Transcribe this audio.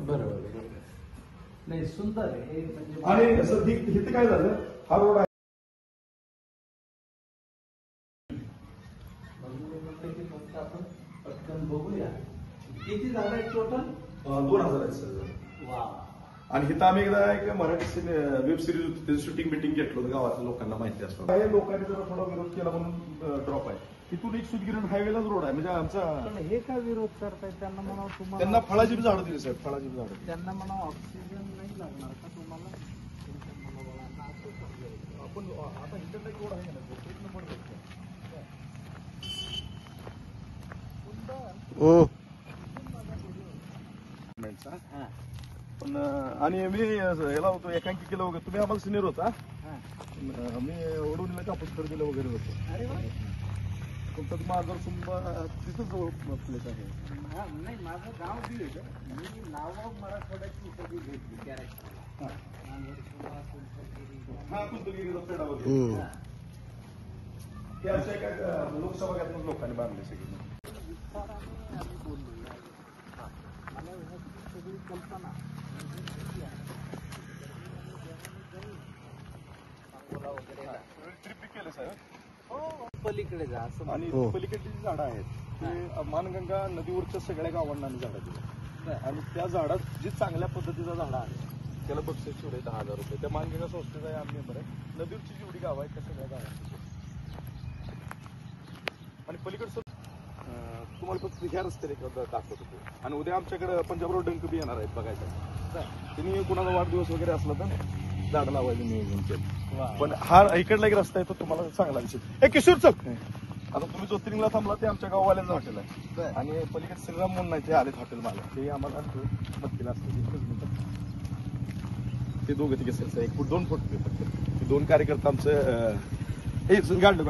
बरोबर. नाही सुंदर आहे म्हणजे. आणि असं इथे काय झालं, हा रोड आहे फक्त आपण पटकन बघूया. किती झाड आहेत टोटल? 2000 आहेत सर. वा. आणि इथं आम्ही एकदा एक मराठी वेब सिरीज होती, त्याचं शूटिंग बिटिंग घेतलं होतं, गावातल्या लोकांना माहिती असतं. काही लोकांनी जरा थोडा विरोध केला म्हणून ड्रॉप आहे. तिथून एक सुदगिरण हायवेलाच रोड आहे, म्हणजे आमचा. हे काय विरोध करतायत? त्यांना म्हणावं तुम्हाला, त्यांना फळाची झाडं दिली साहेब, फळाची झाडं. त्यांना म्हणावं ऑक्सिजन नाही लागणार का तुम्हाला? आपण आता इकडे एक रोड आहे ना, एक नंबर पण. आणि मी याला होतो एकांकी केलं वगैरे, तुम्ही आम्हाला सिनियर होता. मी ओढून कापूस खरेदीला वगैरे होतो. अरे वा. तुमचं माझं तिथंच जवळ प्लेस आहे. नाही माझं गाव बी आहे. मी नाव मराठवाड्याची कधी घेतली कॅरेक्टर. हा कुंतगिरीचा पेढा वगैरे ते अशा एका लोकसभा घेतलं लोकांनी बांधले सगळे. सगळी कल्पना ट्रिप केलं साहेब. हो पलीकडे जा असं. आणि पलीकडची जी झाडं आहेत ते मानगंगा नदीवरच्या सगळ्या गावांना आम्ही झाडं दिली. आणि त्या झाडात जी चांगल्या पद्धतीचा झाडं आहे त्याला बक्षीस ठेवले 10,000 रुपये. त्या मानगंगा संस्थेचा आम्ही मेंबर आहे. नदीवरची जेवढी गाव आहेत त्या सगळ्या गावांची. आणि पलीकडचं तुम्हाला फक्त ह्या रस्त्याने दाखवत होतो. आणि उद्या आमच्याकडे पंजाबराव डंक बी येणार आहेत बघायचं. त्यांनी कुणाचा वाढदिवस वगैरे असला तर झाड लावायचं नियोजन केलं. पण हा इकडला एक रस्ता आहे तो तुम्हाला चांगला दिसेल. हे किशोर चौक आता तुम्ही ज्योतिर्लिंगला थांबला ते आमच्या गाववाल्यांचं हॉटेल आहे. आणि पलीकडे श्रीराम म्हणून नाही ते आलेत हॉटेल मला, ते आम्हाला मदतीला असतं. ते दोघं तिघे एक फूट 2 फूट ते 2 कार्यकर्ता आमचं हे गाडलं